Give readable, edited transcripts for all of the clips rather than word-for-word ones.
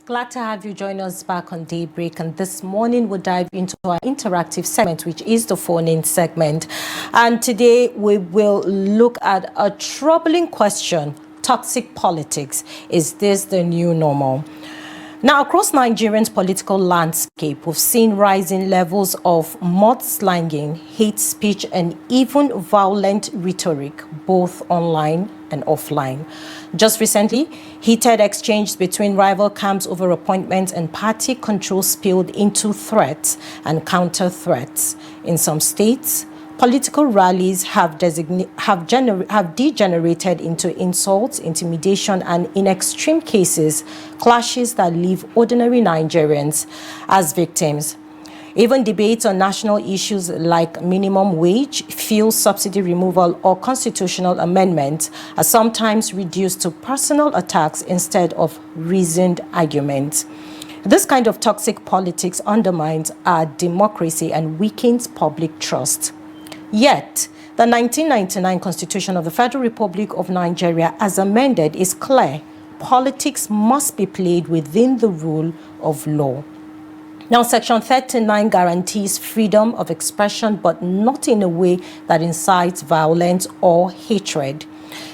Glad to have you join us back on Daybreak, and this morning we'll dive into our interactive segment, which is the phone-in segment. And today we will look at a troubling question: toxic politics. Is this the new normal? Now, across Nigeria's political landscape, we've seen rising levels of mudslinging, hate speech, and even violent rhetoric, both online and offline. Just recently, heated exchanges between rival camps over appointments and party control spilled into threats and counter-threats. In some states, political rallies have degenerated into insults, intimidation, and in extreme cases, clashes that leave ordinary Nigerians as victims. Even debates on national issues like minimum wage, fuel subsidy removal, or constitutional amendments are sometimes reduced to personal attacks instead of reasoned arguments. This kind of toxic politics undermines our democracy and weakens public trust. Yet, the 1999 Constitution of the Federal Republic of Nigeria, as amended, is clear. Politics must be played within the rule of law. Now, Section 39 guarantees freedom of expression, but not in a way that incites violence or hatred.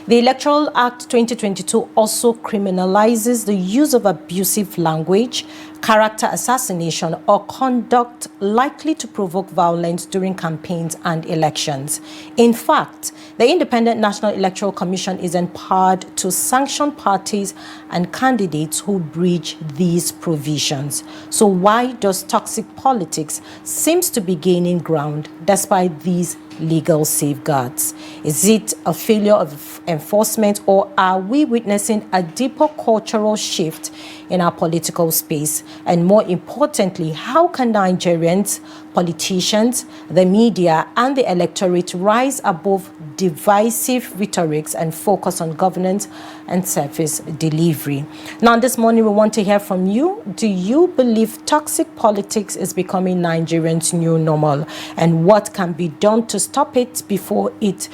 The Electoral Act 2022 also criminalizes the use of abusive language, character assassination, or conduct likely to provoke violence during campaigns and elections. In fact, the Independent National Electoral Commission is empowered to sanction parties and candidates who breach these provisions. So why does toxic politics seem to be gaining ground despite these legal safeguards? Is it a failure of enforcement, or are we witnessing a deeper cultural shift in our political space? And more importantly, how can Nigerians, politicians, the media, and the electorate rise above divisive rhetorics and focus on governance and service delivery? Now, this morning, we want to hear from you. Do you believe toxic politics is becoming Nigerians' new normal? And what can be done to stop it before it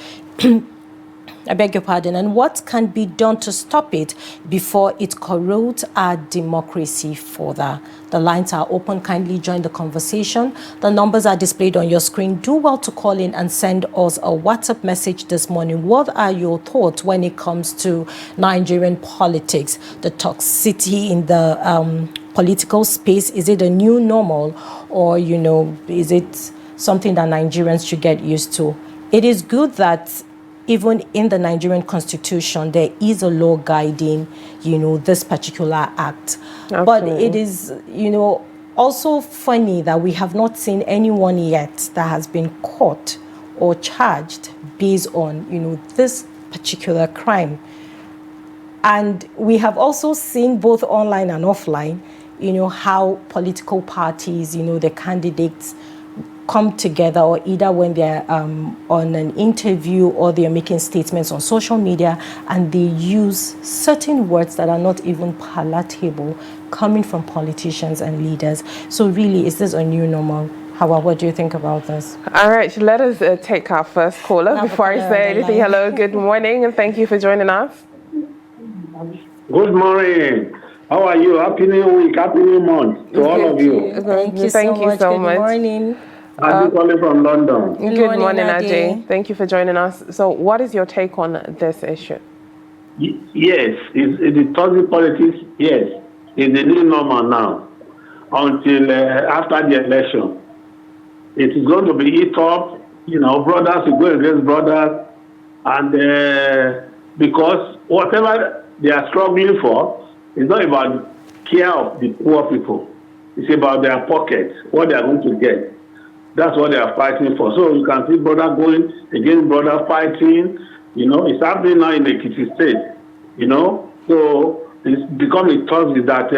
I beg your pardon, and what can be done to stop it before it corrodes our democracy further? The lines are open. Kindly join the conversation. The numbers are displayed on your screen. Do well to call in and send us a WhatsApp message this morning. What are your thoughts when it comes to Nigerian politics, the toxicity in the political space? Is it a new normal, or, is it something that Nigerians should get used to? It is good that even in the Nigerian Constitution, there is a law guiding, this particular act. Absolutely. But it is, also funny that we have not seen anyone yet that has been caught or charged based on, this particular crime. And we have also seen both online and offline, how political parties, the candidates come together, or either when they're on an interview or they're making statements on social media, and they use certain words that are not even palatable coming from politicians and leaders. So really, is this a new normal? Hauwa, what do you think about this? All right, let us take our first caller before I say anything. Hello, good morning, and thank you for joining us. Good morning. How are you? Happy New Week, Happy New Month to all of you. Thank you so much. Good morning. I'm calling from London. Good morning, Ajay. Thank you for joining us. So what is your take on this issue? Yes, the toxic politics, yes, it's the new normal now until after the election. It is going to be eat up, brothers will go against brothers, and because whatever they are struggling for is not about care of the poor people. It's about their pockets, what they are going to get. That's what they are fighting for. So you can see brother going against brother fighting. It's happening now in the Ekiti state. So it's becoming toxic that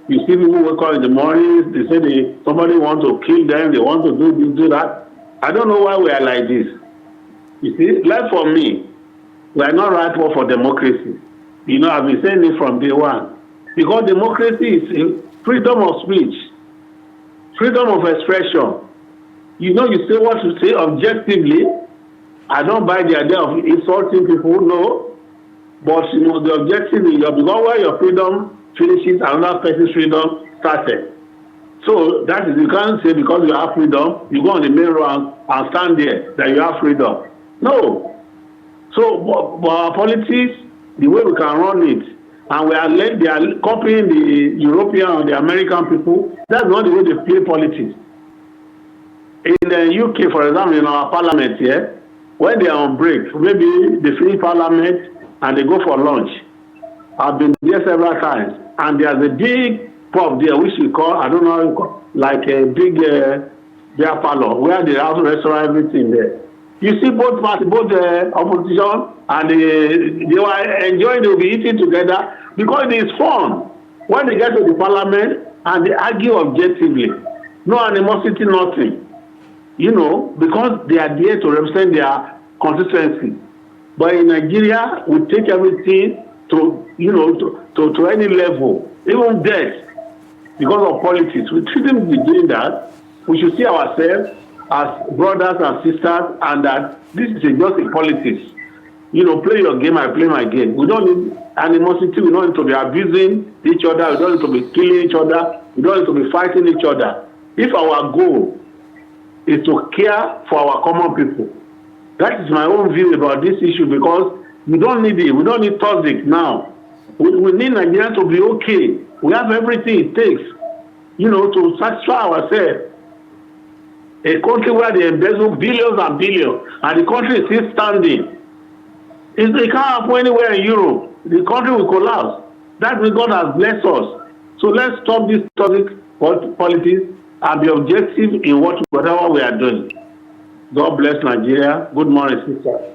you see people wake up in the morning. They say somebody wants to kill them. They want to do this, do that. I don't know why we are like this. You see, like for me, we are not right for democracy. I've been saying it from day one, because democracy is freedom of speech, freedom of expression. You say what you say objectively. I don't buy the idea of insulting people, no. But the objective is because where your freedom finishes, another person's freedom started. So that is, you can't say because you have freedom, you go on the main road and stand there that you have freedom. No. So, but our politics, the way we can run it, and they are copying the European or the American people. That's not the way they play politics. In the UK, for example, in our parliament here, when they are on break, maybe they finish parliament and they go for lunch. I've been there several times, and there's a big pub there, which we call, I don't know, like a big beer parlor, where they have restaurant, everything there. You see both parties, both opposition, and they were enjoying, they will be eating together, because it is fun. When they get to the parliament, and they argue objectively, no animosity, nothing. You know, because they are there to represent their constituency. But in Nigeria, we take everything to, you know, to any level, even death, because of politics. We shouldn't be doing that. We should see ourselves as brothers and sisters, and that this is just a politics. You know, play your game, I play my game. We don't need animosity. We don't need to be abusing each other. We don't need to be killing each other. We don't need to be fighting each other. If our goal is to care for our common people, that is my own view about this issue, because we don't need it. We don't need toxic now. We need Nigeria to be okay. We have everything it takes, you know, to satisfy ourselves. A country where they embezzle billions and billions, and the country is still standing. It can't happen anywhere in Europe. The country will collapse. That's what God has blessed us. So let's stop this toxic politics and be objective in whatever we are doing. God bless Nigeria. Good morning, sister.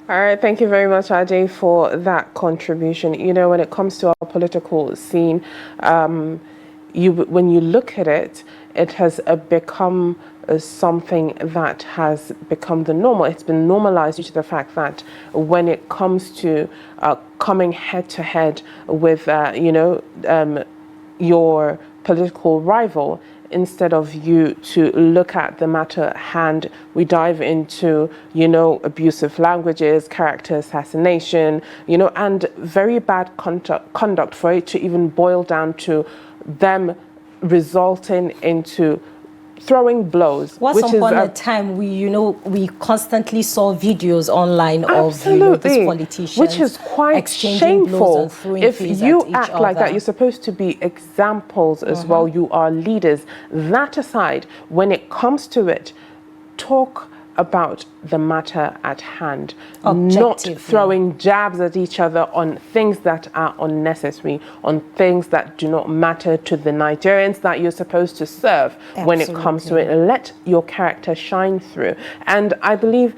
All right, thank you very much, Ajay, for that contribution. You know, when it comes to our political scene, when you look at it, it has become something that has become the normal. It's been normalized due to the fact that when it comes to coming head to head with, your political rival, instead of you to look at the matter at hand, we dive into, abusive languages, character assassination, and very bad conduct for it to even boil down to them resulting into throwing blows. Once upon a time, we constantly saw videos online of these politicians, which is quite shameful. If you act like that, you're supposed to be examples as well. You are leaders. That aside, when it comes to it, talk about the matter at hand, not throwing jabs at each other on things that are unnecessary, on things that do not matter to the Nigerians that you're supposed to serve. Absolutely. When it comes to it, let your character shine through. And I believe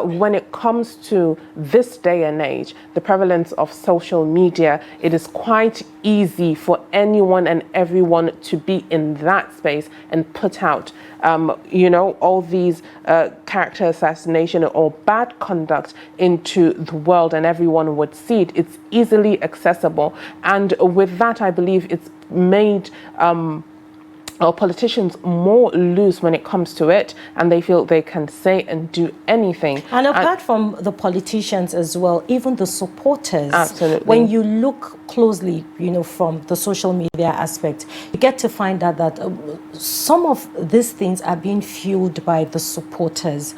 when it comes to this day and age, the prevalence of social media, it is quite easy for anyone and everyone to be in that space and put out all these character assassination or bad conduct into the world, and everyone would see it. It's easily accessible, and with that, I believe it's made our politicians more loose when it comes to it, and they feel they can say and do anything. And apart from the politicians as well, even the supporters. Absolutely. When you look closely, from the social media aspect, you get to find out that some of these things are being fueled by the supporters.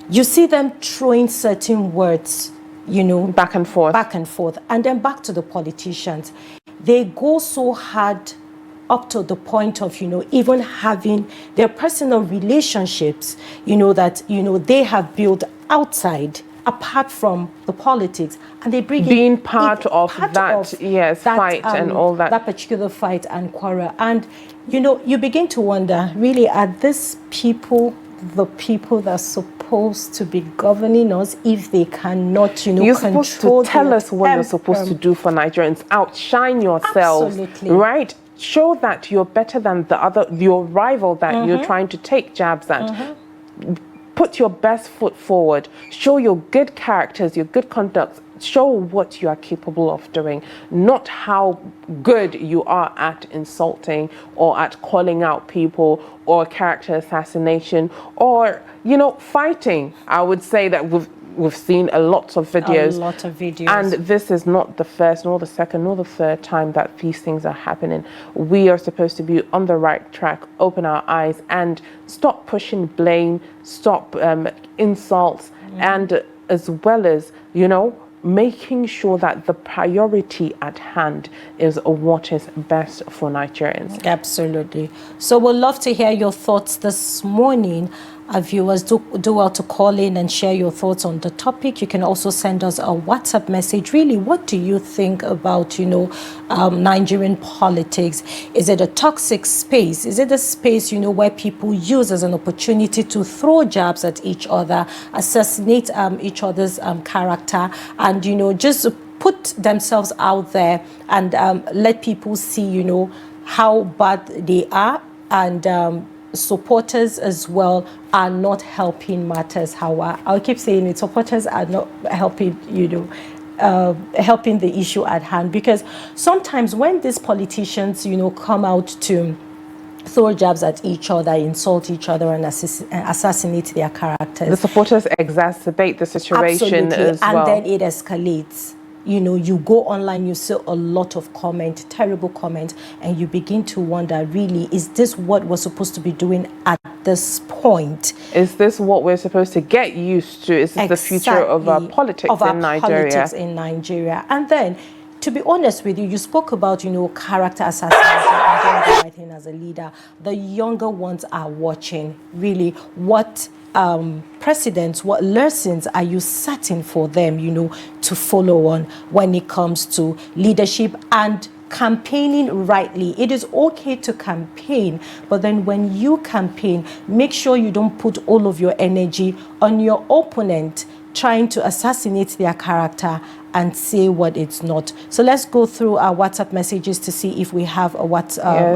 You see them throwing certain words, back and forth, and then back to the politicians. They go so hard up to the point of, even having their personal relationships, that, they have built outside, apart from the politics, and they bring being part of that fight and all that. That particular fight and quarrel. And, you begin to wonder, really, are these people the people that are supposed to be governing us if they cannot, you're supposed to tell us what you're supposed to do for Nigerians. Outshine yourselves. Absolutely. Right? Show that you're better than your rival that you're trying to take jabs at. Put your best foot forward. Show your good characters, your good conduct. Show what you are capable of doing, not how good you are at insulting or at calling out people or character assassination or, fighting. I would say that we've seen a lot of videos. A lot of videos. And this is not the first, nor the second, nor the third time that these things are happening. We are supposed to be on the right track, open our eyes, and stop pushing blame, stop insults, and as well as, you know, making sure that the priority at hand is what is best for Nigerians. Absolutely. So we'd love to hear your thoughts this morning. Our viewers, do well to call in and share your thoughts on the topic. You can also send us a WhatsApp message. Really, what do you think about, you know, Nigerian politics? Is it a toxic space? Is it a space, you know, where people use as an opportunity to throw jabs at each other, assassinate each other's character, and, you know, just put themselves out there and let people see, you know, how bad they are, and supporters as well are not helping matters. Hauwa, I'll keep saying it, supporters are not helping, you know, helping the issue at hand, because sometimes when these politicians, you know, come out to throw jabs at each other, insult each other, and assassinate their characters, the supporters exacerbate the situation. Absolutely. As well. And then it escalates. You know, you go online, you see a lot of comment, terrible comment, and you begin to wonder, really, is this what we're supposed to be doing at this point? Is this what we're supposed to get used to? Is this the future of our politics in Nigeria? And then, to be honest with you, you spoke about, you know, character assassination and doing the right thing as a leader. The younger ones are watching. Really, what precedents, what lessons are you setting for them, you know, to follow on when it comes to leadership and campaigning rightly? It is okay to campaign, but then when you campaign, make sure you don't put all of your energy on your opponent trying to assassinate their character and say what it's not. So let's go through our WhatsApp messages to see if we have a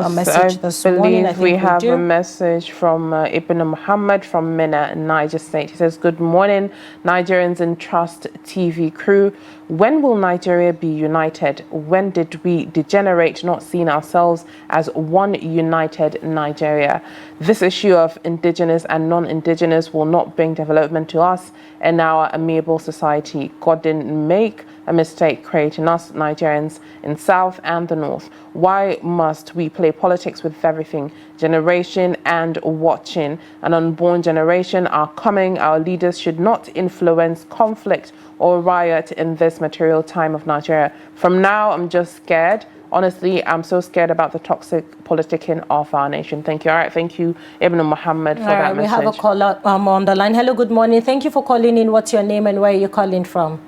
message this morning. I believe we have a message from Ibn Muhammad from Minna, Niger State. He says, "Good morning, Nigerians and Trust TV crew. When will Nigeria be united? When did we degenerate, not seeing ourselves as one united Nigeria? This issue of indigenous and non-indigenous will not bring development to us in our amiable society. God didn't make a mistake creating us Nigerians in South and the North. Why must we play politics with everything? Generation and watching. An unborn generation are coming. Our leaders should not influence conflict or riot in this material time of Nigeria. From now, I'm just scared. Honestly, I'm so scared about the toxic politicking of our nation." Thank you. All right, thank you, Ibn Muhammad, for that message. We have a caller on the line. Hello, good morning. Thank you for calling in. What's your name and where are you calling from?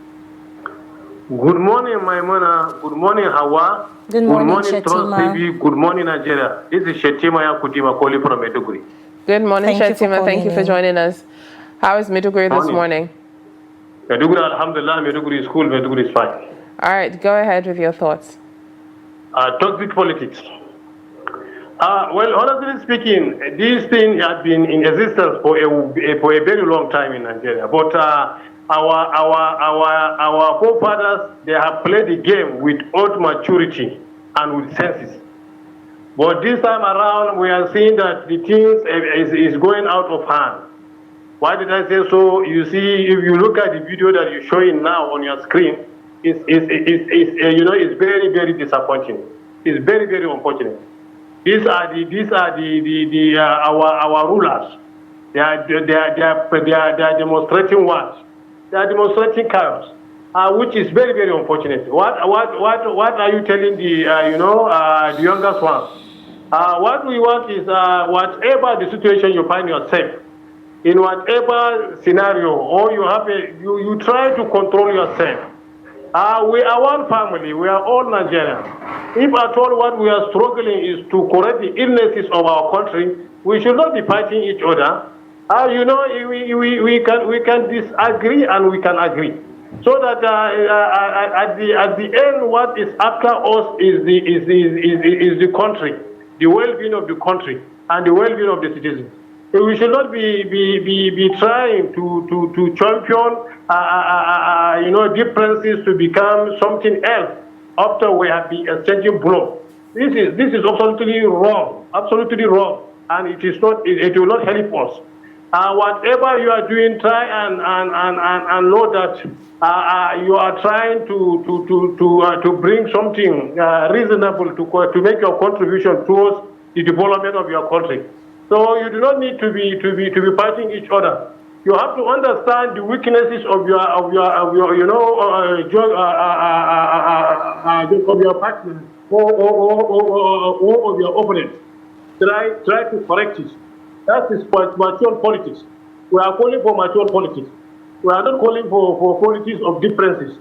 Good morning, Maimuna. Good morning, Hauwa. Good morning, Trust TV. Good morning, Nigeria. This is Shetima Yakutima calling from Maiduguri. Good morning, Shetima. Thank you for joining us. How is Maiduguri this morning? Maiduguri, alhamdulillah, Maiduguri is cool, Maiduguri is fine. All right, go ahead with your thoughts. Toxic politics. Well, honestly speaking, this thing has been in existence for a very long time in Nigeria. But our forefathers, they have played the game with old maturity and with senses. But this time around, we are seeing that the things is going out of hand. Why did I say so? You see, if you look at the video that you're showing now on your screen, it's very, very disappointing. It's very, very unfortunate. These are our rulers. They are demonstrating what? They are demonstrating chaos, which is very, very unfortunate. What are you telling the youngest ones? What we want is whatever the situation you find yourself, in whatever scenario, or you try to control yourself. We are one family. We are all Nigerians. If at all what we are struggling is to correct the illnesses of our country, we should not be fighting each other. We can disagree and we can agree, so that at the end, what is after us is the country, the well-being of the country, and the well-being of the citizens. We should not be trying to champion differences to become something else after we have been exchanging blows. This is absolutely wrong, and it will not help us. Whatever you are doing, try and know that you are trying to bring something reasonable to make your contribution towards the development of your country. So you do not need to be fighting each other. You have to understand the weaknesses of your you know of your partner or of your opponent. Try to correct it. That is mature politics. We are calling for mature politics. We are not calling for politics of differences.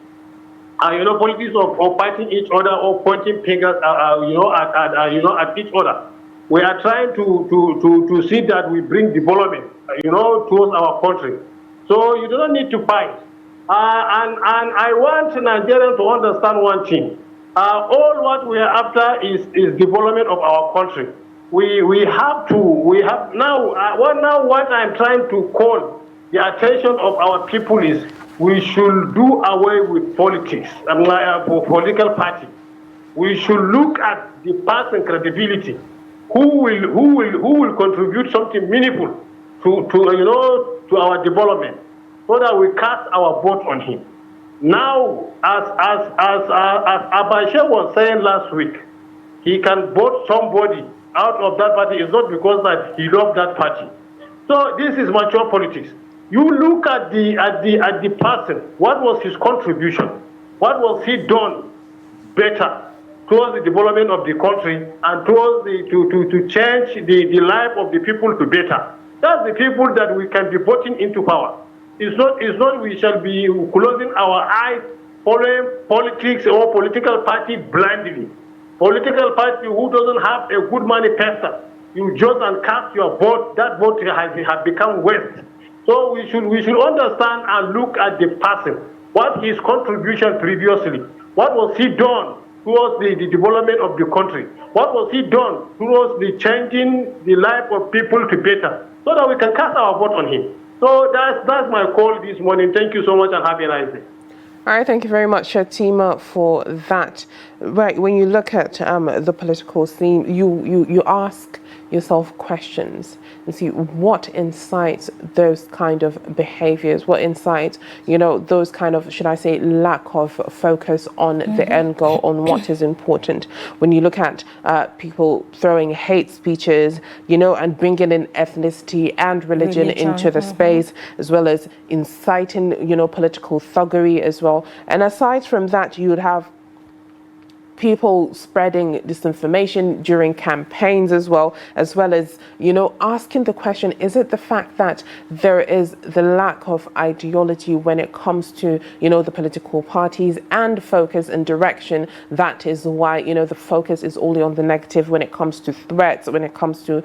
You know, politics of fighting each other or pointing fingers, at each other. We are trying to see that we bring development, towards our country. So you do not need to fight. And I want Nigerians to understand one thing. All what we are after is development of our country. We have now what I'm trying to call the attention of our people is we should do away with politics for political party. We should look at the person credibility, who will contribute something meaningful to our development, so that we cast our vote on him. Now, as Abashe was saying last week, he can vote somebody out of that party. It's not because that he loved that party. So this is mature politics. You look at the person. What was his contribution? What was he done better towards the development of the country and towards to change the life of the people to better? That's the people that we can be voting into power. It's not we shall be closing our eyes following politics or political party blindly. Political party who doesn't have a good manifesto, you just and cast your vote. That vote has become waste. So we should understand and look at the person. What his contribution previously? What was he done towards the development of the country? What was he done towards the changing the life of people to better, so that we can cast our vote on him? So that's my call this morning. Thank you so much and have a nice day. All right, thank you very much, Tima, for that. Right, when you look at the political scene, you ask yourself questions and see what incites those kind of behaviors, what incites, those kind of, should I say, lack of focus on the end goal, on what is important. When you look at people throwing hate speeches, and bringing in ethnicity and religion into the space, as well as inciting, political thuggery as well. And aside from that, you would have people spreading disinformation during campaigns as well as, asking the question, is it the fact that there is the lack of ideology when it comes to, the political parties and focus and direction? That is why, the focus is only on the negative when it comes to threats, when it comes to,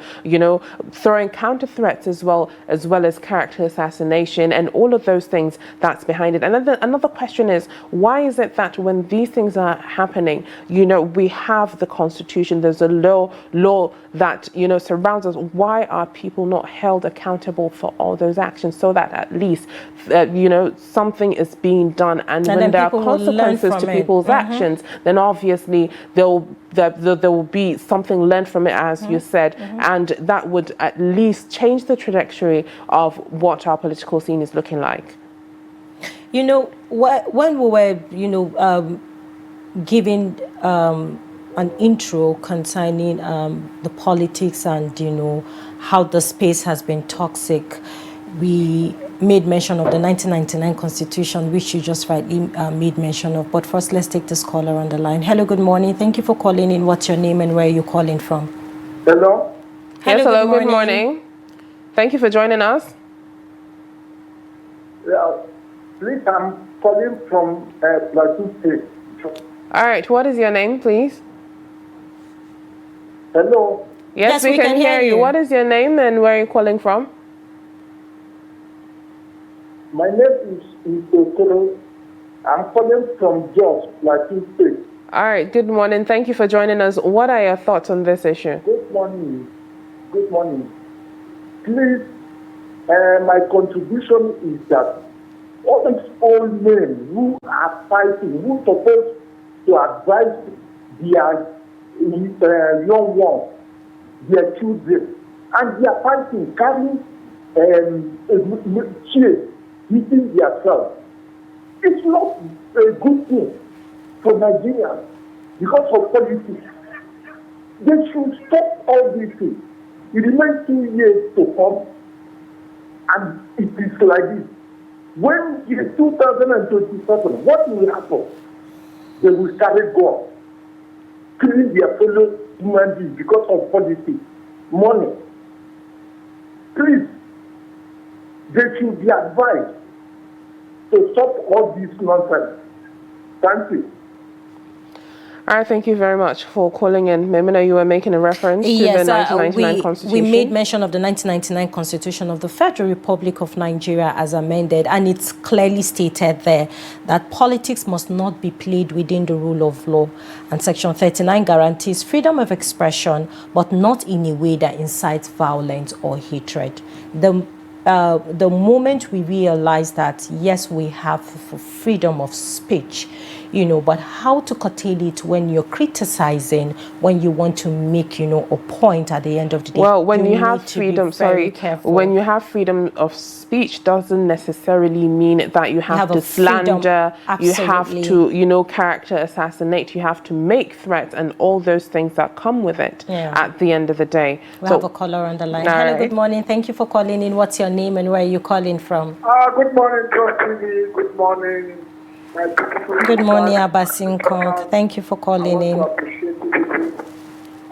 throwing counter threats as well as character assassination and all of those things that's behind it. And then another question is, why is it that when these things are happening, we have the Constitution, there's a law that, surrounds us. Why are people not held accountable for all those actions, so that at least, something is being done? And when there are consequences to people's actions, then obviously there will be something learned from it, as you said, and that would at least change the trajectory of what our political scene is looking like. When we were, giving an intro concerning the politics and how the space has been toxic, we made mention of the 1999 Constitution, which you just rightly made mention of. But first, let's take this caller on the line. Hello, good morning. Thank you for calling in. What's your name and where are you calling from? Hello. Yes, hello, good morning. Thank you for joining us. Yeah, please, I'm calling from Plateau State. All right, what is your name, please? Hello. Yes, we can hear you. What is your name and where are you calling from? My name is Okoro. I'm calling from Jos, Plateau State. All right, good morning. Thank you for joining us. What are your thoughts on this issue? Good morning. Good morning. Please, my contribution is that all these old men who are fighting, who supposed to advise their young ones, their children, and they are fighting, carrying hitting themselves. It's not a good thing for Nigerians because of politics. They should stop all these things. It remains 2 years to come, and it is like this. When in 2027, what will happen? They will start go killing their fellow human beings because of politics, money. Please, they should be advised to stop all this nonsense. Thank you. All right, thank you very much for calling in. Maimuna, you were making a reference to the 1999 Constitution. We made mention of the 1999 Constitution of the Federal Republic of Nigeria as amended, and it's clearly stated there that politics must not be played within the rule of law. And Section 39 guarantees freedom of expression, but not in a way that incites violence or hatred. The moment we realize that, yes, we have freedom of speech, but how to curtail it when you're criticizing, when you want to make, a point at the end of the day. Well, when you have freedom, when you have freedom of speech doesn't necessarily mean that you have to slander, you have to, character assassinate, you have to make threats and all those things that come with it at the end of the day. We have a caller on the line. Hello, good morning. Thank you for calling in. What's your name and where are you calling from? Good morning, Trust TV. Good morning. Good morning, Abasin Kong. Thank you for calling in. I want to appreciate you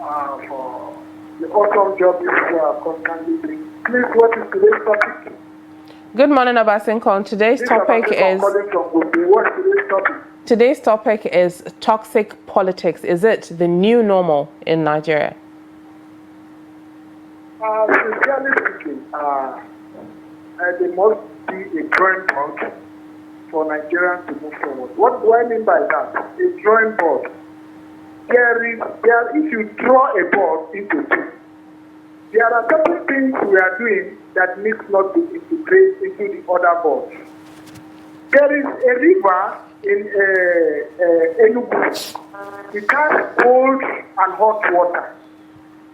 for the awesome job you are constantly doing. Please, what is today's topic? Good morning, Abasin Kong. Today's topic is toxic politics. Is it the new normal in Nigeria? Sincerely speaking, there must be a drawing board for Nigerians to move forward. What do I mean by that? A drawing board. If you draw a board into two, there are certain things we are doing that needs not to integrate into the other boards. There is a river in Enugu. It has cold and hot water.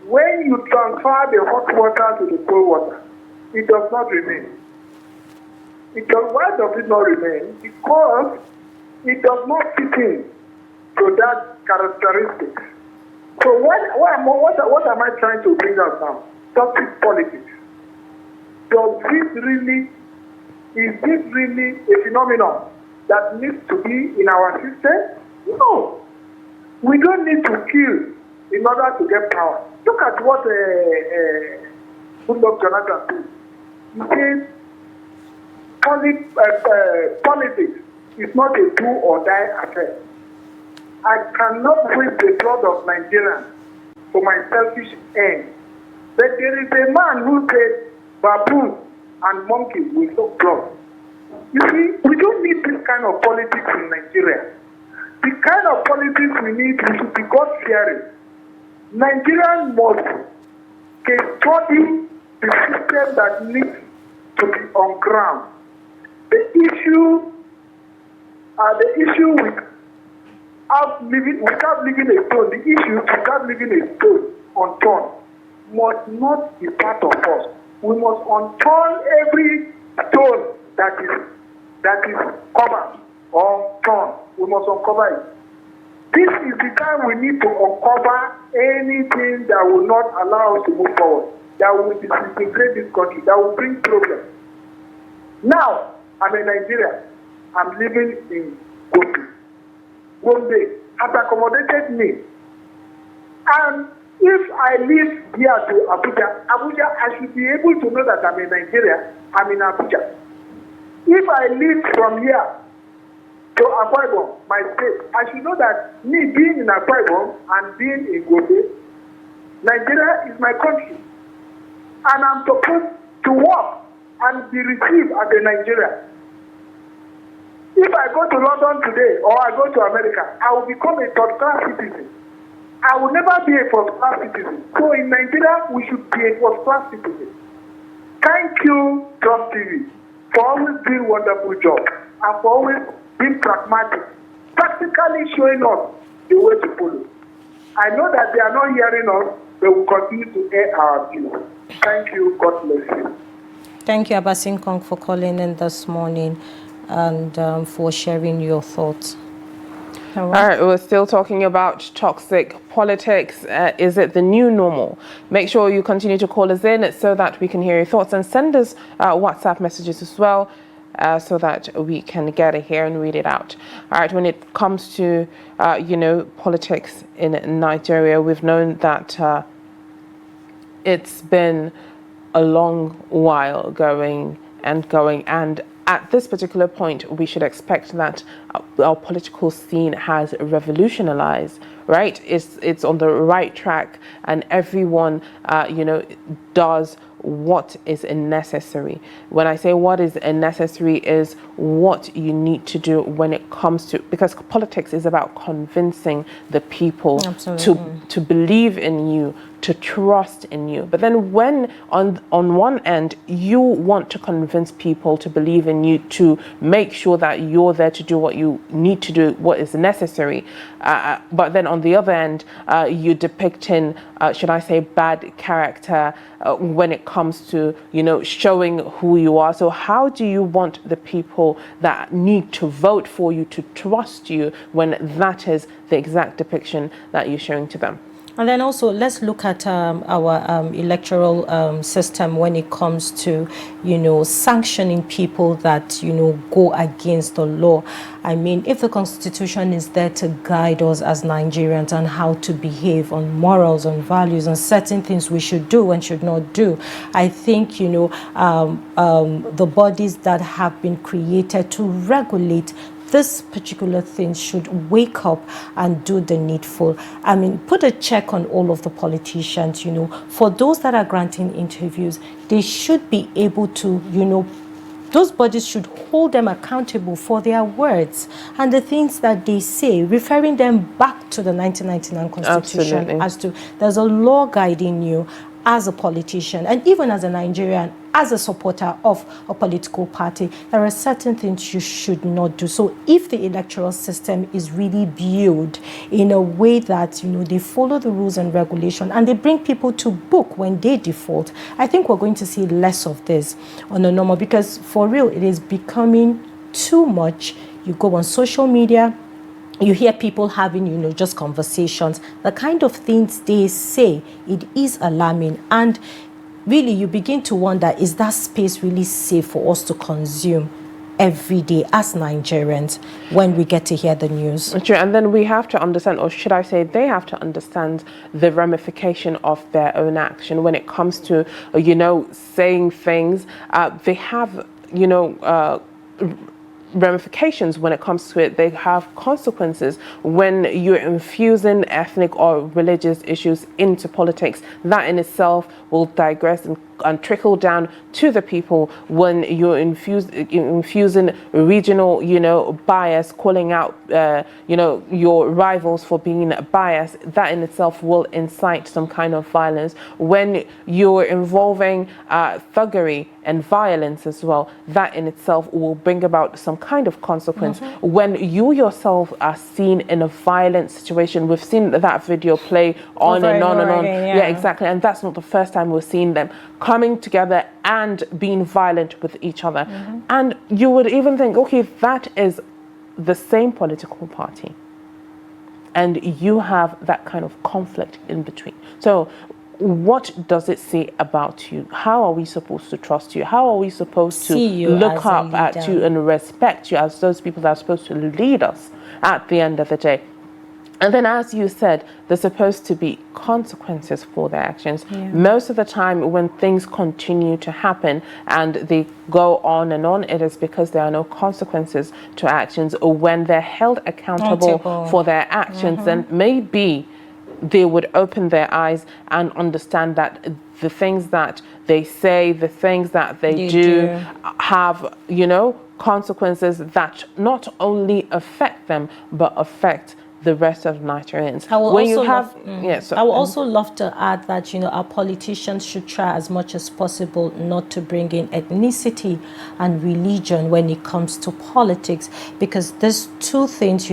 When you transfer the hot water to the cold water, it does not remain. Why does it not remain? Because it does not fit in to that characteristics. So what am I trying to bring out now? Toxic politics. Is this really a phenomenon that needs to be in our system? No. We don't need to kill in order to get power. Look at what Goodluck Jonathan said. He said, politics is not a do or die affair. I cannot waste the blood of Nigerians for my selfish end. But there is a man who said baboons and monkeys will suck blood. You see, we don't need this kind of politics in Nigeria. The kind of politics we need, we should be God-fearing. Nigerians must study the system that needs to be on ground. The issue without leaving a stone, the issue without leaving a stone unturned must not be part of us. We must unturn every stone that is covered or torn. We must uncover it. This is the time we need to uncover anything that will not allow us to move forward, that will disintegrate this country, that will bring problems. Now, I'm in Nigeria. I'm living in Bagudu. One day, has accommodated me. And if I live here to Abuja, I should be able to know that I'm in Nigeria, I'm in Abuja. If I live from here to Akwa Ibom, my state, I should know that me being in Akwa Ibom and being in Bagudu, Nigeria is my country. And I'm supposed to work and be received as a Nigerian. If I go to London today or I go to America, I will become a third-class citizen. I will never be a first-class citizen. So in Nigeria, we should be a first-class citizen. Thank you, Trust TV, for always doing a wonderful job and for always being pragmatic, practically showing us the way to follow. I know that they are not hearing us, but we will continue to air our views. Thank you. God bless you. Thank you, Abasin Kong, for calling in this morning and for sharing your thoughts. All right, we're still talking about toxic politics. Is it the new normal? Make sure you continue to call us in so that we can hear your thoughts, and send us WhatsApp messages as well so that we can get it here and read it out. All right, when it comes to, politics in Nigeria, we've known that it's been a long while going, and at this particular point, we should expect that our political scene has revolutionized, right? It's on the right track, and everyone, does what is necessary. When I say what is necessary, is what you need to do when it comes to, because politics is about convincing the people to believe in you, to trust in you. But then when on one end you want to convince people to believe in you, to make sure that you're there to do what you need to do, what is necessary, but then on the other end you're depicting should I say bad character when it comes to showing who you are. So how do you want the people that need to vote for you to trust you when that is the exact depiction that you're showing to them? And then also, let's look at our electoral system when it comes to, sanctioning people that, go against the law. I mean, if the Constitution is there to guide us as Nigerians on how to behave, on morals, on values, on certain things we should do and should not do, I think, the bodies that have been created to regulate this particular thing should wake up and do the needful. I mean, put a check on all of the politicians, for those that are granting interviews, they should be able to, those bodies should hold them accountable for their words and the things that they say, referring them back to the 1999 Constitution. Absolutely. As to, there's a law guiding you as a politician, and even as a Nigerian, as a supporter of a political party, there are certain things you should not do. So if the electoral system is really built in a way that, they follow the rules and regulation and they bring people to book when they default, I think we're going to see less of this on a normal, because for real, it is becoming too much. You go on social media, you hear people having, just conversations. The kind of things they say, it is alarming. And really, you begin to wonder, is that space really safe for us to consume every day as Nigerians when we get to hear the news? True. And then we have to understand, or should I say they have to understand the ramification of their own action when it comes to, saying things. They have, ramifications when it comes to it. They have consequences when you're infusing ethnic or religious issues into politics. That in itself will digress and trickle down to the people when you're infusing regional, bias, calling out, your rivals for being biased. That in itself will incite some kind of violence. When you're involving thuggery and violence as well, that in itself will bring about some kind of consequence. When you yourself are seen in a violent situation, we've seen that video play on and on and on. Yeah, exactly. And that's not the first time we've seen them coming together and being violent with each other. And you would even think, okay, that is the same political party, and you have that kind of conflict in between. So what does it say about you? How are we supposed to trust you? How are we supposed to look up at you and respect you as those people that are supposed to lead us at the end of the day? And then, as you said, there's supposed to be consequences for their actions. Most of the time when things continue to happen and they go on and on, it is because there are no consequences to actions, or when they're held accountable for their actions, then maybe they would open their eyes and understand that the things that they say, the things that they do have, consequences that not only affect them, but affect the rest of Nigerians. I will also love to add that, our politicians should try as much as possible not to bring in ethnicity and religion when it comes to politics, because there's two things,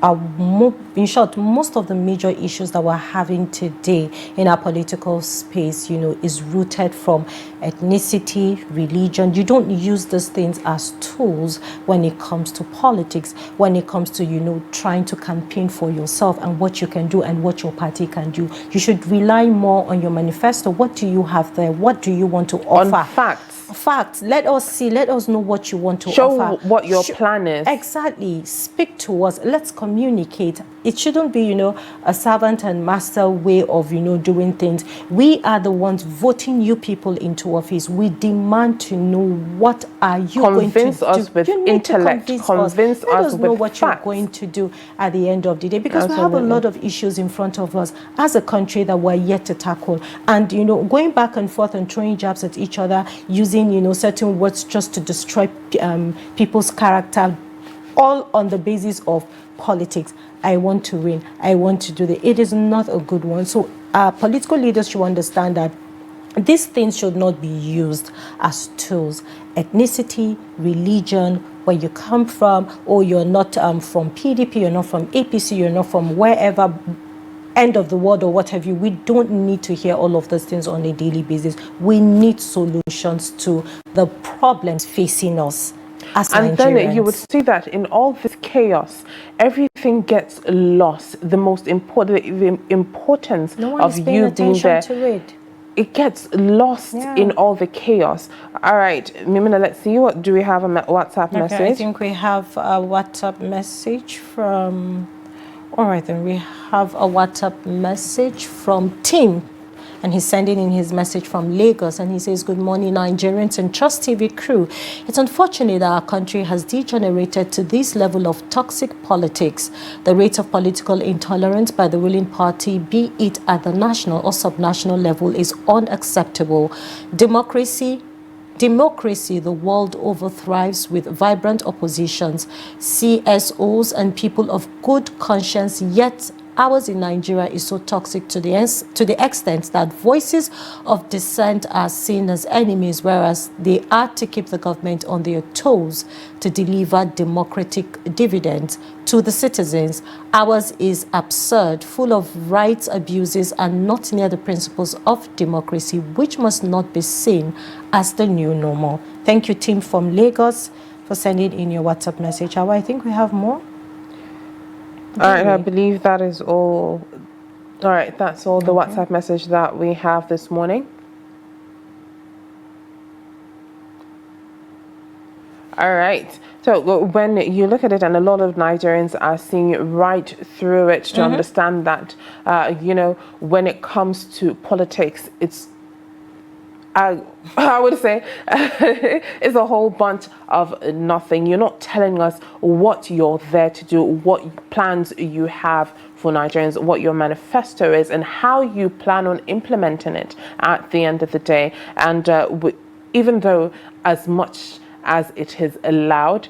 in short, most of the major issues that we're having today in our political space, is rooted from ethnicity, religion. You don't use these things as tools when it comes to politics, when it comes to, trying to campaign for yourself and what you can do and what your party can do. You should rely more on your manifesto. What do you have there? What do you want to offer? On facts. Facts. Let us see. Let us know what you want to offer. Show what your plan is. Exactly. Speak to us. Let's communicate. It shouldn't be, a servant and master way of, doing things. We are the ones voting you people into office. We demand to know what are you going to do. Convince us with intellect. Convince us with facts. Let us know what you're going to do at the end of the day. Because we have a lot of issues in front of us as a country that we're yet to tackle. And, going back and forth and throwing jabs at each other, using, certain words just to destroy people's character, all on the basis of politics. I want to win. I want to do that. It is not a good one. So political leaders should understand that these things should not be used as tools. Ethnicity, religion, where you come from, or you're not from PDP, you're not from APC, you're not from wherever, end of the world or what have you. We don't need to hear all of those things on a daily basis. We need solutions to the problems facing us as Nigerians. And then you would see that in all this chaos, everything gets lost. The most important, the importance of you being there, it gets lost in all the chaos. All right, Maimuna, let's see. What do we have? A WhatsApp message? I think we have a WhatsApp message from... All right, then we have a WhatsApp message from Tim, and he's sending in his message from Lagos, and he says, "Good morning, Nigerians and Trust TV crew. It's unfortunate that our country has degenerated to this level of toxic politics. The rate of political intolerance by the ruling party, be it at the national or subnational level, is unacceptable. Democracy, the world over thrives with vibrant oppositions, CSOs and people of good conscience, yet ours in Nigeria is so toxic to the extent that voices of dissent are seen as enemies, whereas they are to keep the government on their toes to deliver democratic dividends to the citizens. Ours is absurd, full of rights abuses, and not near the principles of democracy, which must not be seen as the new normal." Thank you, Tim from Lagos, for sending in your WhatsApp message. Hauwa, I think we have more. All right, I believe that is all. All right, that's all the WhatsApp message that we have this morning. All right. So when you look at it, and a lot of Nigerians are seeing right through it to understand that, when it comes to politics, it's, I would say, it's a whole bunch of nothing. You're not telling us what you're there to do, what plans you have for Nigerians, what your manifesto is, and how you plan on implementing it at the end of the day. And even though as much as it is allowed,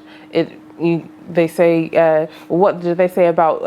they say, what do they say about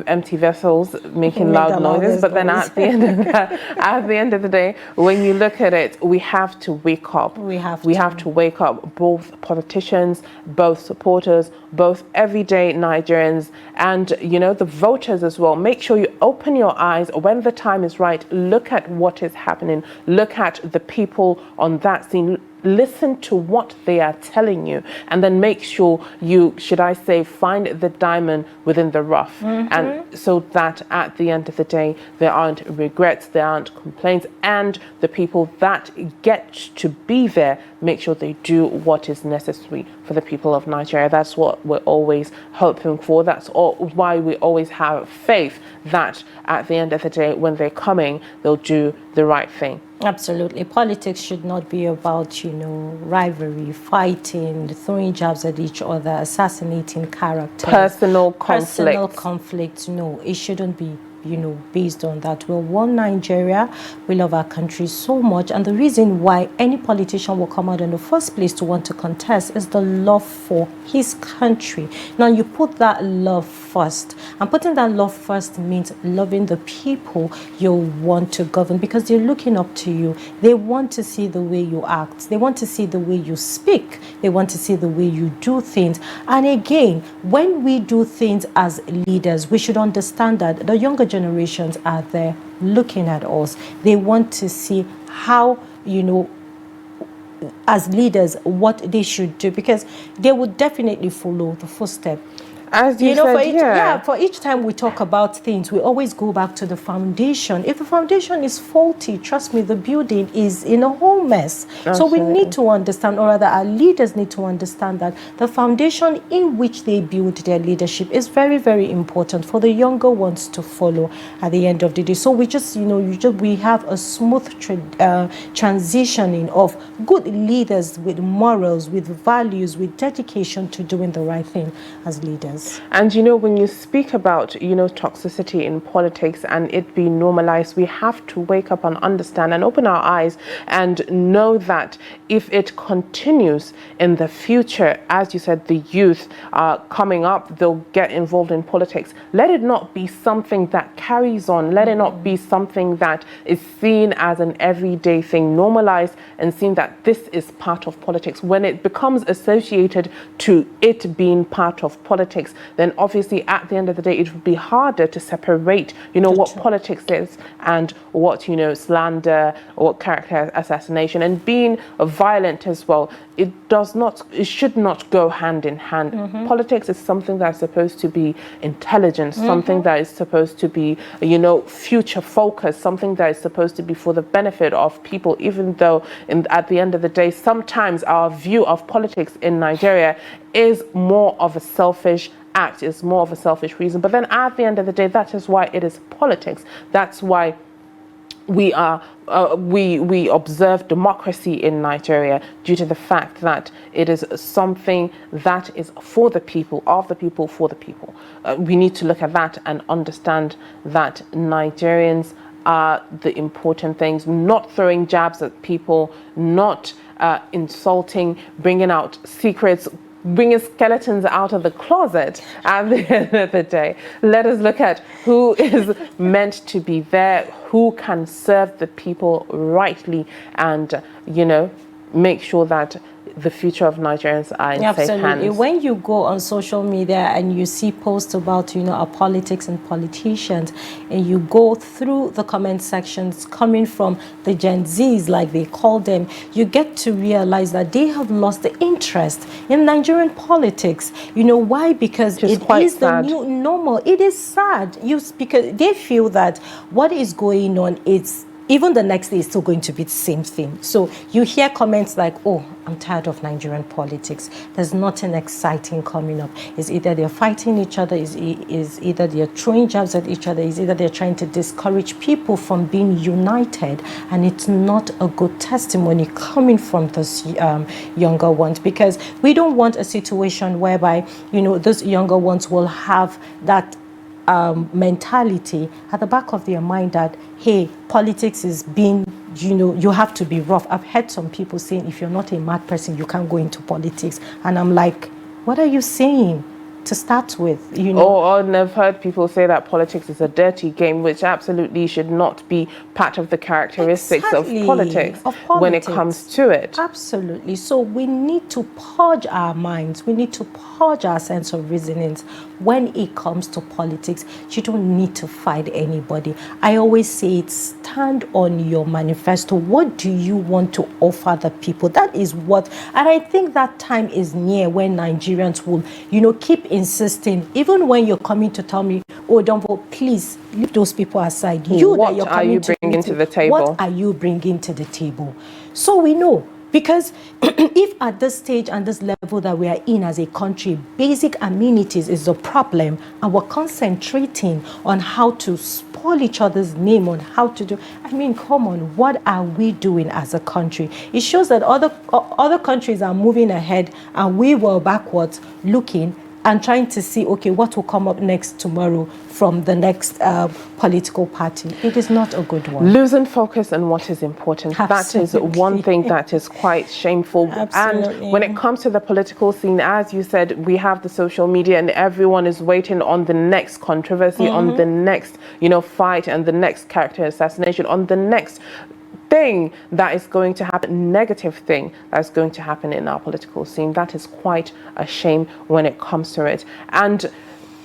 empty vessels making loud noises? But then at the end of the day, when you look at it, we have to wake up. We have to wake up, both politicians, both supporters, both everyday Nigerians, and the voters as well. Make sure you open your eyes when the time is right. Look at what is happening. Look at the people on that scene. Listen to what they are telling you, and then make sure you, should I say, find the diamond within the rough. And so that at the end of the day, there aren't regrets, there aren't complaints, and the people that get to be there, make sure they do what is necessary for the people of Nigeria. That's what we're always hoping for. That's why we always have faith that at the end of the day, when they're coming, they'll do the right thing. Absolutely. Politics should not be about, rivalry, fighting, throwing jabs at each other, assassinating characters. Personal conflict. No, it shouldn't be. based on that. We're one Nigeria. We love our country so much. And the reason why any politician will come out in the first place to want to contest is the love for his country. Now, you put that love first. And putting that love first means loving the people you want to govern, because they're looking up to you. They want to see the way you act. They want to see the way you speak. They want to see the way you do things. And again, when we do things as leaders, we should understand that the younger generations are there looking at us. They want to see how, as leaders, what they should do, because they would definitely follow the footstep. As you said, for each time we talk about things, we always go back to the foundation. If the foundation is faulty, trust me, the building is in a whole mess. Absolutely. So we need to understand, or rather our leaders need to understand, that the foundation in which they build their leadership is very, very important for the younger ones to follow at the end of the day. So we just, we have a smooth transitioning of good leaders with morals, with values, with dedication to doing the right thing as leaders. And when you speak about toxicity in politics and it being normalized, we have to wake up and understand and open our eyes and know that if it continues in the future, as you said, the youth are coming up, they'll get involved in politics. Let it not be something that carries on. Let it not be something that is seen as an everyday thing, normalized and seen that this is part of politics. When it becomes associated to it being part of politics, then obviously at the end of the day it would be harder to separate what politics is and what slander or what character assassination, and being violent as well. It should not go hand in hand. Politics is something that's supposed to be intelligent, something that is supposed to be future focused, something that is supposed to be for the benefit of people, even though at the end of the day sometimes our view of politics in Nigeria is more of a selfish act, is more of a selfish reason. But then at the end of the day, that is why it is politics. That's why we observe democracy in Nigeria, due to the fact that it is something that is for the people, of the people, for the people. We need to look at that and understand that Nigerians are the important things, not throwing jabs at people, not insulting, bringing out secrets, bringing skeletons out of the closet at the end of the day. Let us look at who is meant to be there, who can serve the people rightly, and, make sure that the future of Nigerians are in safe hands. When you go on social media and you see posts about, our politics and politicians, and you go through the comment sections coming from the Gen Zs, like they call them, you get to realize that they have lost the interest in Nigerian politics. Why? Because it is the new normal. It is sad. Because they feel that what is going on, even the next day is still going to be the same thing. So you hear comments like, oh, I'm tired of Nigerian politics. There's nothing exciting coming up. It's either they're fighting each other, is either they're throwing jabs at each other, is either they're trying to discourage people from being united. And it's not a good testimony coming from those younger ones, because we don't want a situation whereby, those younger ones will have that mentality at the back of their mind that, hey, politics is being, you have to be rough. I've heard some people saying, if you're not a mad person, you can't go into politics. And I'm like, what are you saying to start with? I've heard people say that politics is a dirty game, which absolutely should not be part of the characteristics of politics when it comes to it. Absolutely. So we need to purge our minds. We need to purge our sense of reasonings when it comes to politics. You don't need to fight anybody. I always say stand on your manifesto. What do you want to offer the people? That is what, and I think that time is near when Nigerians will, keep insisting, even when you're coming to tell me, oh, don't vote, please leave those people aside. What are you bringing to the table? What are you bringing to the table? So we know, because if at this stage and this level that we are in as a country, basic amenities is the problem, and we're concentrating on how to spoil each other's name, on how to do, come on, what are we doing as a country? It shows that other countries are moving ahead and we were backwards looking and trying to see, okay, what will come up next tomorrow from the next political party. It is not a good one. Losing focus on what is important. Absolutely. That is one thing that is quite shameful. Absolutely. And when it comes to the political scene, as you said, we have the social media and everyone is waiting on the next controversy, on the next, fight, and the next character assassination, on the next thing that is going to happen, negative thing that's going to happen in our political scene. That is quite a shame when it comes to it. And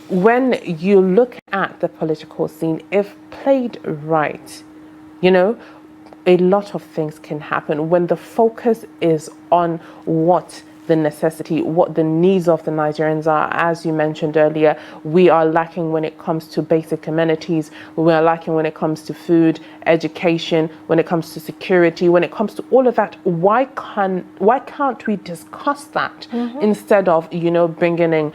when you look at the political scene, if played right, a lot of things can happen when the focus is on what the necessity, what the needs of the Nigerians are. As you mentioned earlier, we are lacking when it comes to basic amenities. We are lacking when it comes to food, education, when it comes to security, when it comes to all of that. Why can't we discuss that instead of, bringing in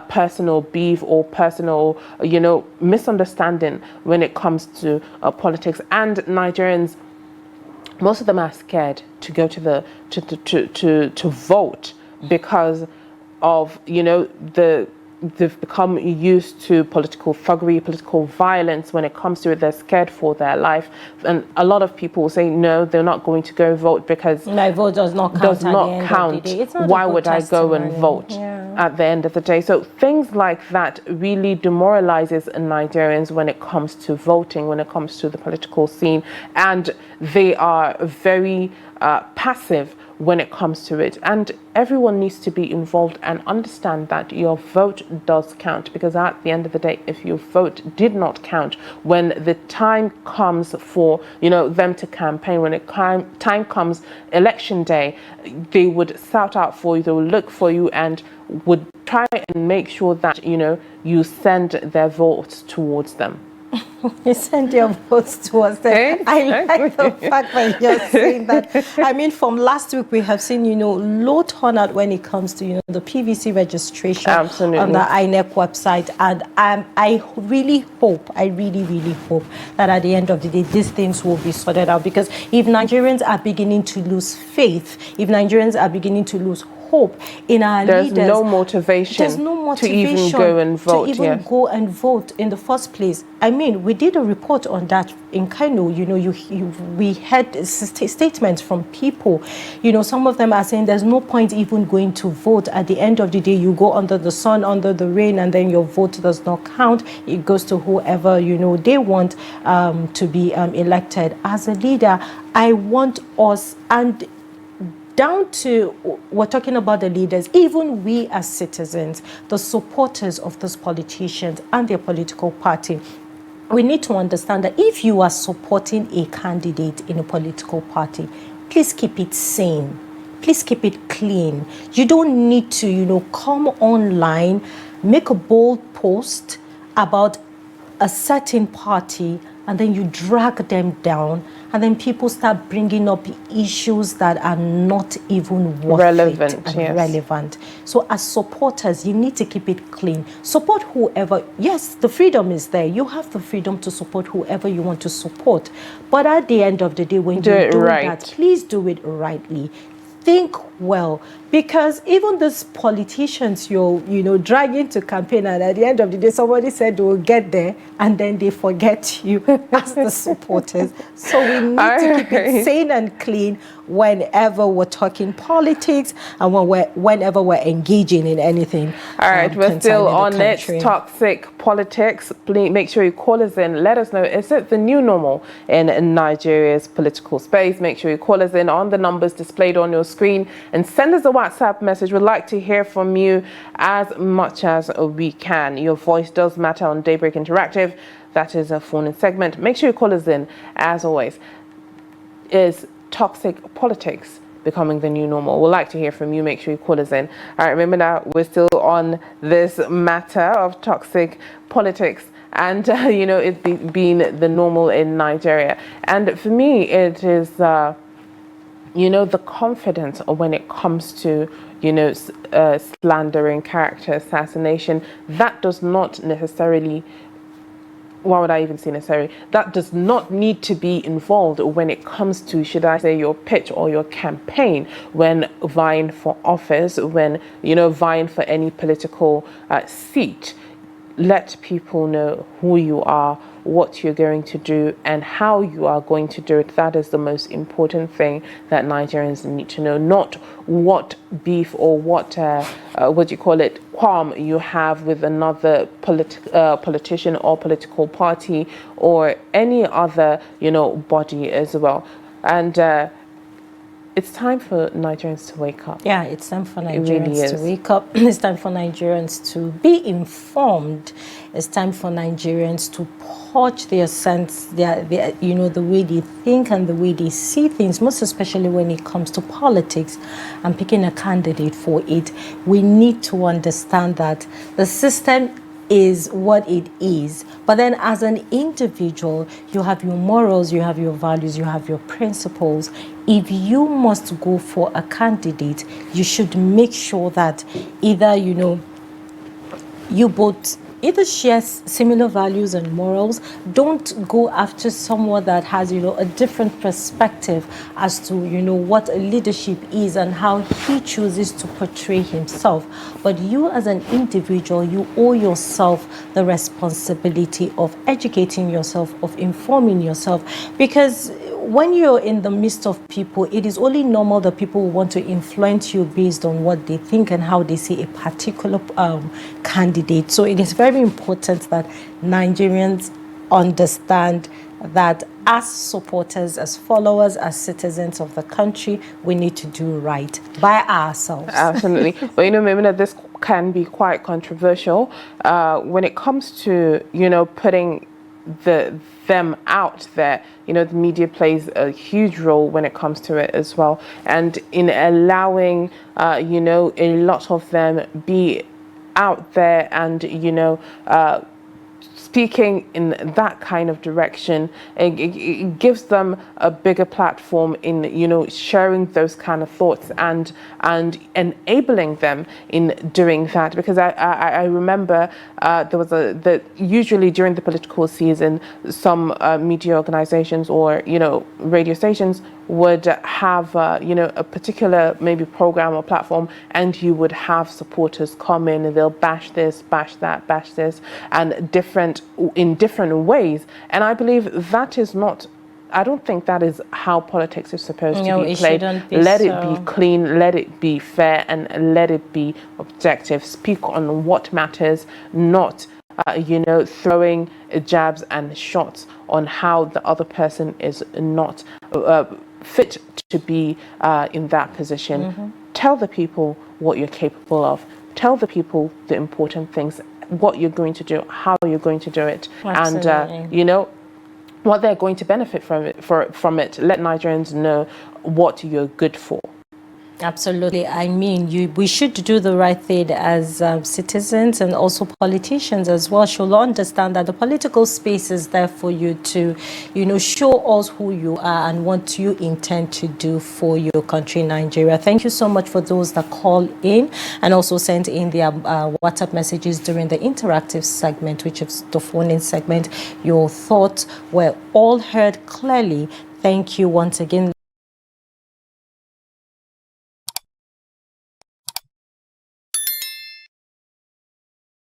personal beef or personal, misunderstanding when it comes to politics? And Nigerians, most of them are scared to go to vote because of they've become used to political thuggery, political violence. When it comes to it, they're scared for their life, and a lot of people say no, they're not going to go vote because my vote does not count. Why would I go and vote at the end of the day? So things like that really demoralizes Nigerians when it comes to voting, when it comes to the political scene, and they are very passive when it comes to it. And everyone needs to be involved and understand that your vote does count, because at the end of the day, if your vote did not count, when the time comes for them to campaign, when time comes election day, they would shout out for you, they will look for you and would try and make sure that you send their votes towards them. You send your votes towards them. I like the fact that you're saying that. I mean, from last week, we have seen, low turnout when it comes to, the PVC registration on the INEC website. And I really hope, I really, really hope that at the end of the day, these things will be sorted out. Because if Nigerians are beginning to lose faith, if Nigerians are beginning to lose hope in our leaders, there's no motivation to even go and vote. Go and vote in the first place. I mean, we did a report on that in Kano. We had statements from people. Some of them are saying there's no point even going to vote. At the end of the day, you go under the sun, under the rain, and then your vote does not count. It goes to whoever they want to be elected as a leader. I want us, and down to, we're talking about the leaders, even we as citizens, the supporters of those politicians and their political party, we need to understand that if you are supporting a candidate in a political party, please keep it sane. Please keep it clean. You don't need to, come online, make a bold post about a certain party, and then you drag them down, and then people start bringing up issues that are not even relevant. So as supporters, you need to keep it clean. Support whoever. Yes, the freedom is there. You have the freedom to support whoever you want to support. But at the end of the day, when you do that, please do it rightly. Think well, because even those politicians you're dragging to campaign, and at the end of the day somebody said they will get there and then they forget you as the supporters. So we need to keep it sane and clean whenever we're talking politics and whenever we're engaging in anything. All right, we're still on it. Toxic politics. Please make sure you call us in. Let us know, is it the new normal in Nigeria's political space? Make sure you call us in on the numbers displayed on your screen and send us a WhatsApp message. We'd like to hear from you as much as we can. Your voice does matter on Daybreak Interactive. That is a phone-in segment. Make sure you call us in. As always, is toxic politics becoming the new normal? We'd like to hear from you. Make sure you call us in. All right, remember now, we're still on this matter of toxic politics and, it being the normal in Nigeria. And for me, it is, the confidence when it comes to, slandering, character assassination, that does not necessarily why would I even say necessary? That does not need to be involved when it comes to, should I say, your pitch or your campaign, when vying for office, when, vying for any political seat. Let people know who you are, what you're going to do, and how you are going to do it. That is the most important thing that Nigerians need to know, not what beef or what qualm you have with another politician or political party or any other, body as well. And it's time for Nigerians to wake up. Yeah, it's time for Nigerians to wake up. It's time for Nigerians to be informed. It's time for Nigerians to purge their sense, their the way they think and the way they see things, most especially when it comes to politics and picking a candidate for it. We need to understand that the system is what it is, but then as an individual, you have your morals, you have your values, you have your principles. If you must go for a candidate, you should make sure that either you both either share similar values and morals. Don't go after someone that has a different perspective as to what a leadership is and how he chooses to portray himself. But you as an individual, you owe yourself the responsibility of educating yourself, of informing yourself, because when you're in the midst of people, it is only normal that people will want to influence you based on what they think and how they see a particular candidate. So it is very important that Nigerians understand that as supporters, as followers, as citizens of the country, we need to do right by ourselves. Absolutely. But Maimuna, this can be quite controversial when it comes to, putting them out there. The media plays a huge role when it comes to it as well, and in allowing a lot of them be out there and speaking in that kind of direction, it gives them a bigger platform in sharing those kind of thoughts and enabling them in doing that. Because I remember there was usually during the political season, some media organizations or radio stations would have a particular maybe program or platform, and you would have supporters come in and they'll bash this, bash that, bash this, and in different ways. And I believe that is not, I don't think that is how politics is supposed to be played. Let it be clean, let it be fair, and let it be objective. Speak on what matters, not throwing jabs and shots on how the other person is not fit to be in that position. Mm-hmm. Tell the people what you're capable of. Tell the people the important things, what you're going to do, how you're going to do it. Absolutely. And what they're going to benefit from it. Let Nigerians know what you're good for. Absolutely. I mean, we should do the right thing as citizens, and also politicians as well should understand that the political space is there for you to, show us who you are and what you intend to do for your country, Nigeria. Thank you so much for those that call in and also sent in their WhatsApp messages during the interactive segment, which is the phone-in segment. Your thoughts were all heard clearly. Thank you once again.